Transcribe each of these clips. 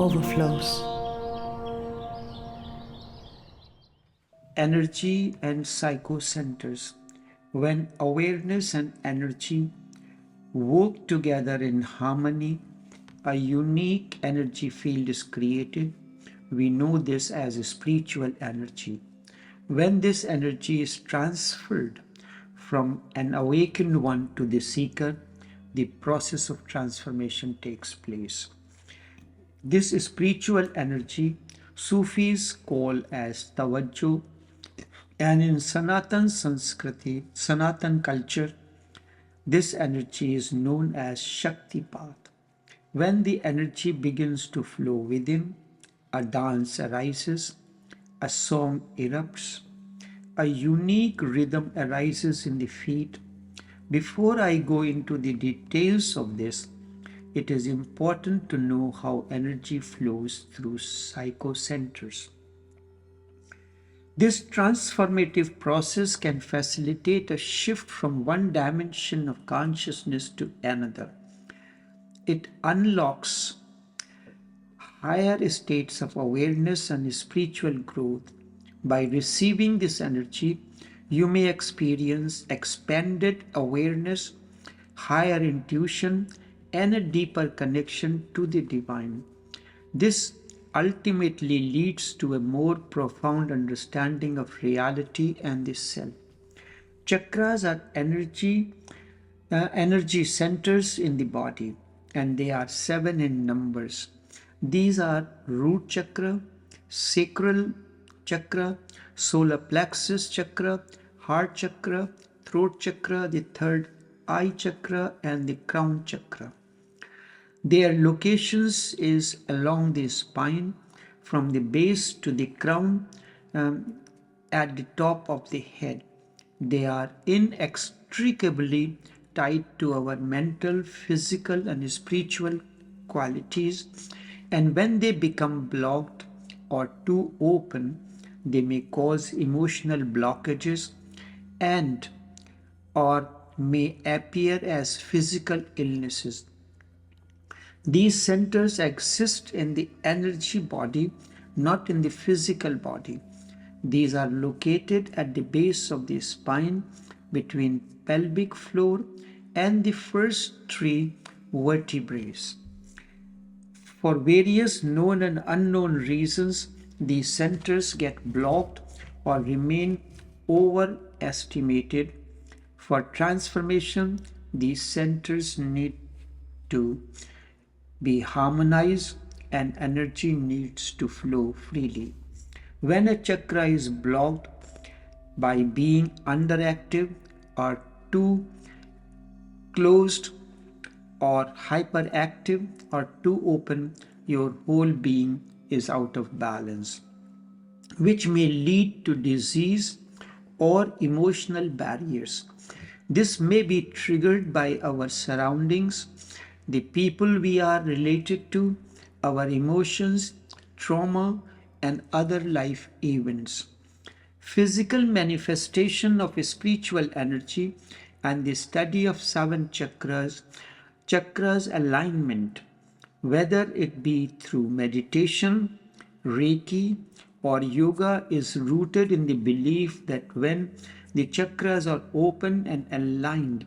Overflows. Energy and psychocenters. When awareness and energy work together in harmony, a unique energy field is created. We know this as a spiritual energy. When this energy is transferred from an awakened one to the seeker, the process of transformation takes place. This spiritual energy Sufis call as Tawajjo, and in Sanatan Sanskriti, Sanatan culture, this energy is known as Shakti Path. When the energy begins to flow within, a dance arises, a song erupts, a unique rhythm arises in the feet. Before I go into the details of this, it is important to know how energy flows through psychocenters. This transformative process can facilitate a shift from one dimension of consciousness to another. It unlocks higher states of awareness and spiritual growth. By receiving this energy, you may experience expanded awareness, higher intuition, and a deeper connection to the divine. This ultimately leads to a more profound understanding of reality and the self. Chakras are energy centers in the body, and they are 7 in numbers. These are root chakra, sacral chakra, solar plexus chakra, heart chakra, throat chakra, the third eye chakra, and the crown chakra. Their locations is along the spine from the base to the crown at the top of the head. They are inextricably tied to our mental, physical, and spiritual qualities, and when they become blocked or too open, they may cause emotional blockages and or may appear as physical illnesses. These centers exist in the energy body, not in the physical body. These are located at the base of the spine between pelvic floor and the first 3 vertebrae. For various known and unknown reasons, these centers get blocked or remain overestimated. For transformation, these centers need to be harmonized and energy needs to flow freely. When a chakra is blocked by being underactive or too closed or hyperactive or too open, your whole being is out of balance, which may lead to disease or emotional barriers. This may be triggered by our surroundings, the people we are related to, our emotions, trauma, and other life events. Physical manifestation of spiritual energy and the study of 7 chakras alignment, whether it be through meditation, Reiki, or yoga, is rooted in the belief that when the chakras are open and aligned,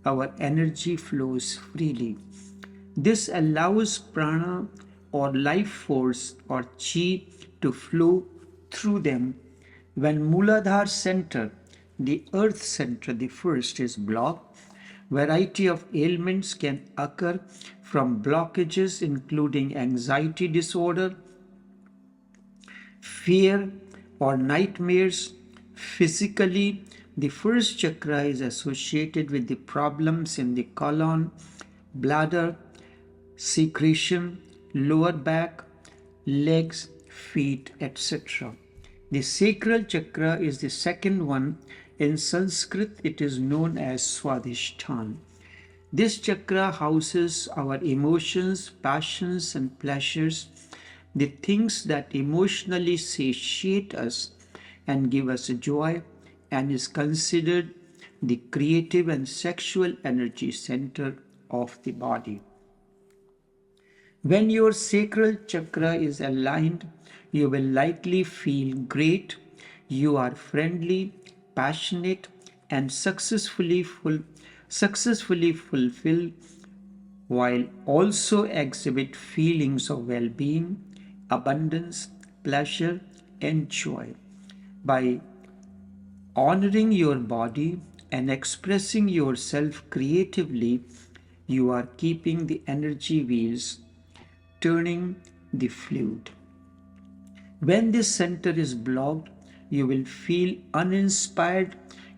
our energy flows freely. This allows prana or life force or chi to flow through them. When Muladhara center, the earth center, the first, is blocked, variety of ailments can occur from blockages including anxiety disorder, fear, or nightmares. Physically, the first chakra is associated with the problems in the colon, bladder, secretion, lower back, legs, feet, etc. The sacral chakra is the second one. In Sanskrit, it is known as Swadhisthana. This chakra houses our emotions, passions, and pleasures, the things that emotionally satiate us and give us joy, and is considered the creative and sexual energy center of the body. When your sacral chakra is aligned, you will likely feel great. You are friendly, passionate, and successfully fulfill, while also exhibit feelings of well-being, abundance, pleasure, and joy. By honoring your body and expressing yourself creatively, you are keeping the energy wheels turning, the fluid. When this center is blocked, you will feel uninspired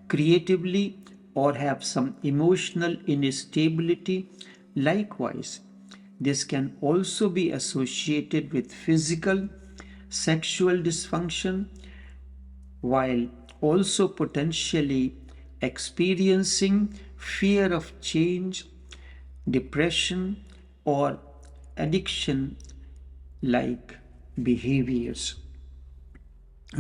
creatively or have some emotional instability. Likewise, this can also be associated with physical, sexual dysfunction, while also potentially experiencing fear of change, depression, or addiction like behaviors.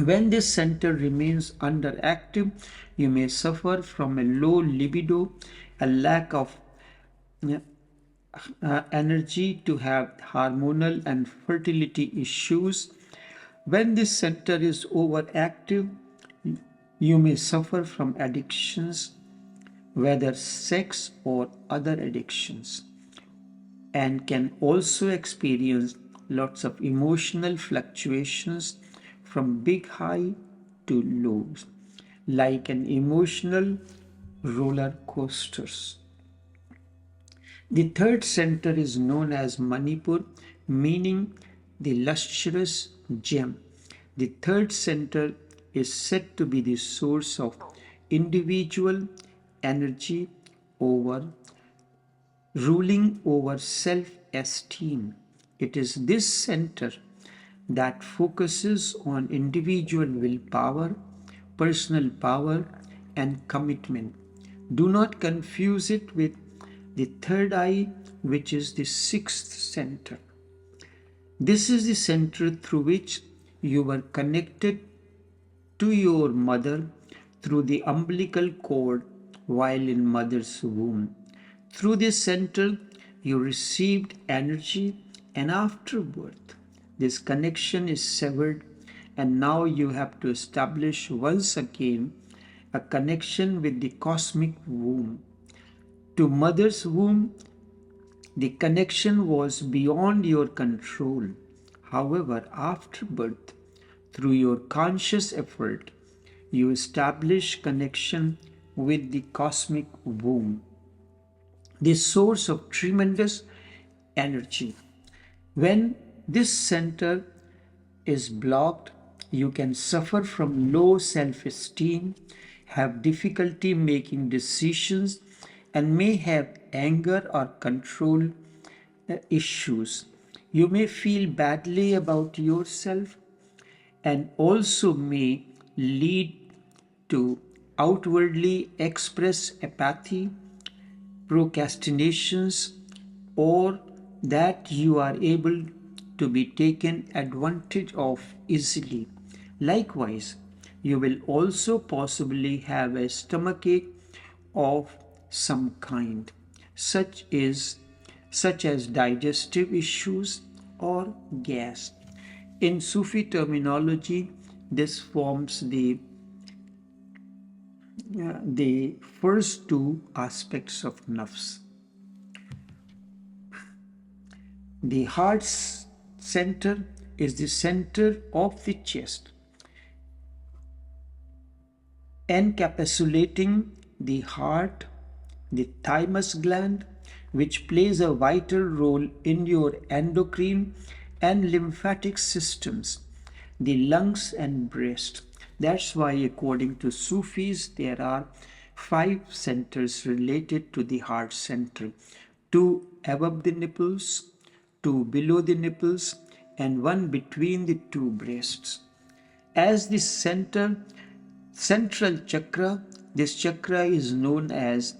When this center remains underactive, you may suffer from a low libido, a lack of energy, to have hormonal and fertility issues. When this center is overactive, you may suffer from addictions, whether sex or other addictions, and can also experience lots of emotional fluctuations from big high to lows, like an emotional roller coasters. The third center is known as Manipur, meaning the lustrous gem. The third center is said to be the source of individual energy over ruling over self-esteem. It is this center that focuses on individual willpower, personal power, and commitment. Do not confuse it with the third eye, which is the sixth center. This is the center through which you were connected to your mother through the umbilical cord while in mother's womb. Through this center, you received energy, and after birth, this connection is severed, and now you have to establish once again a connection with the cosmic womb. To mother's womb, the connection was beyond your control. However, after birth, through your conscious effort, you establish connection with the cosmic womb, the source of tremendous energy. When this center is blocked, you can suffer from low self-esteem, have difficulty making decisions, and may have anger or control issues. You may feel badly about yourself and also may lead to outwardly express apathy, procrastinations, or that you are able to be taken advantage of easily. Likewise, you will also possibly have a stomachache of some kind, such as digestive issues or gas. In Sufi terminology, this forms the first two aspects of nafs. The heart center is the center of the chest, encapsulating the heart, the thymus gland, which plays a vital role in your endocrine and lymphatic systems, the lungs and breast. That's why, according to Sufis, there are 5 centers related to the heart center: 2 above the nipples, 2 below the nipples, and 1 between the 2 breasts. As the central chakra, this chakra is known as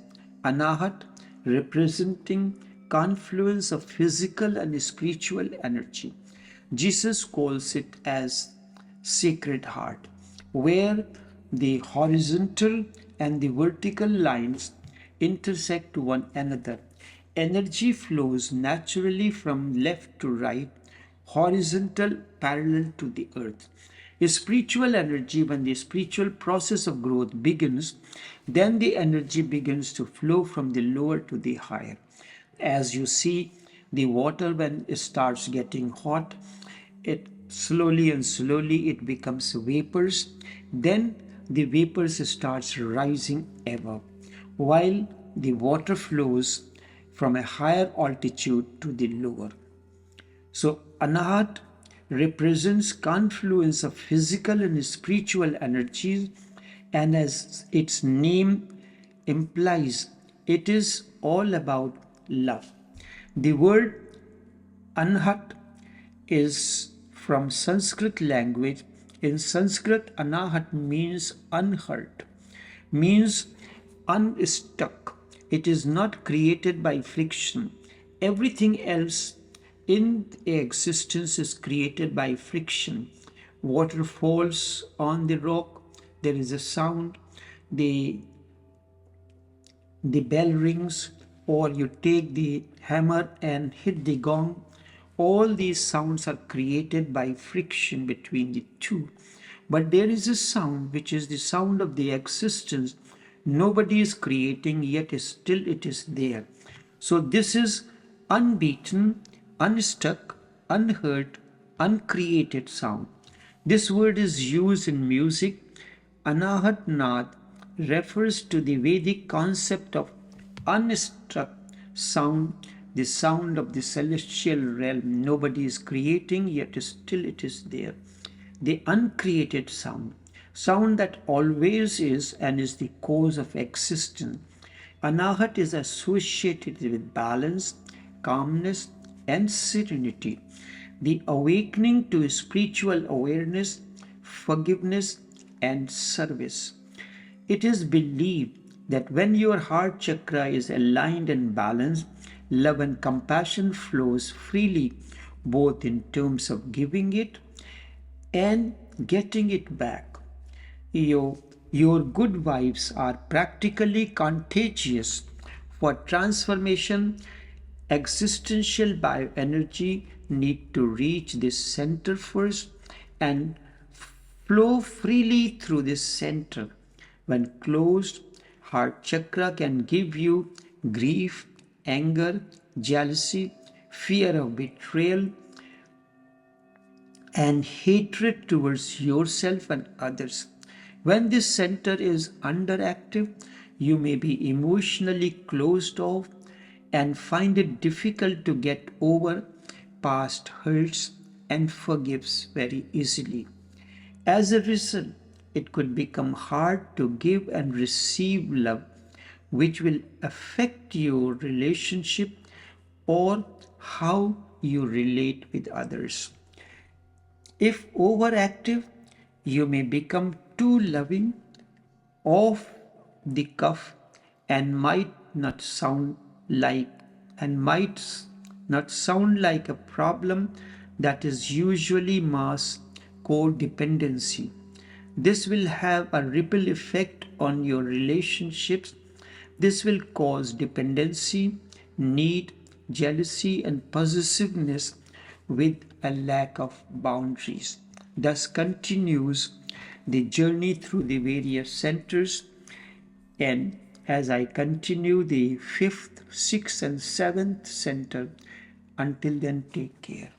Anahat, representing confluence of physical and spiritual energy. Jesus calls it as Sacred Heart, where the horizontal and the vertical lines intersect one another. Energy flows naturally from left to right, horizontal, parallel to the earth. A spiritual energy, when the spiritual process of growth begins, then the energy begins to flow from the lower to the higher. As you see, the water, when it starts getting hot, it slowly and slowly it becomes vapors. Then the vapors starts rising above, while the water flows from a higher altitude to the lower. So anahat represents confluence of physical and spiritual energies, and as its name implies, it is all about love. The word anhat is from Sanskrit language. In Sanskrit, anahat means unhurt, means unstuck. It is not created by friction. Everything else in existence is created by friction. Water falls on the rock, there is a sound. The the bell rings, or you take the hammer and hit the gong. All these sounds are created by friction between the two. But there is a sound which is the sound of the existence. Nobody is creating, yet still it is there. So this is unbeaten, unstuck, unheard, uncreated sound. This word is used in music. Anahat Nad refers to the Vedic concept of unstruck sound, the sound of the celestial realm. Nobody is creating, yet still it is there. The uncreated sound, sound that always is and is the cause of existence. Anahat is associated with balance, calmness, and serenity. The awakening to spiritual awareness, forgiveness, and service. It is believed that when your heart chakra is aligned and balanced, love and compassion flows freely, both in terms of giving it and getting it back. Your good vibes are practically contagious. For transformation, existential bioenergy need to reach this center first and flow freely through this center. When closed, heart chakra can give you grief, anger, jealousy, fear of betrayal, and hatred towards yourself and others. When this center is underactive, you may be emotionally closed off and find it difficult to get over past hurts and forgives very easily. As a result, it could become hard to give and receive love, which will affect your relationship or how you relate with others. If overactive, you may become too loving, off the cuff, and like might not sound like a problem that is usually mass codependency. This will have a ripple effect on your relationships. This will cause dependency, need, jealousy, and possessiveness with a lack of boundaries. Thus continues the journey through the various centers. And as I continue the fifth, sixth, and seventh center, until then, take care.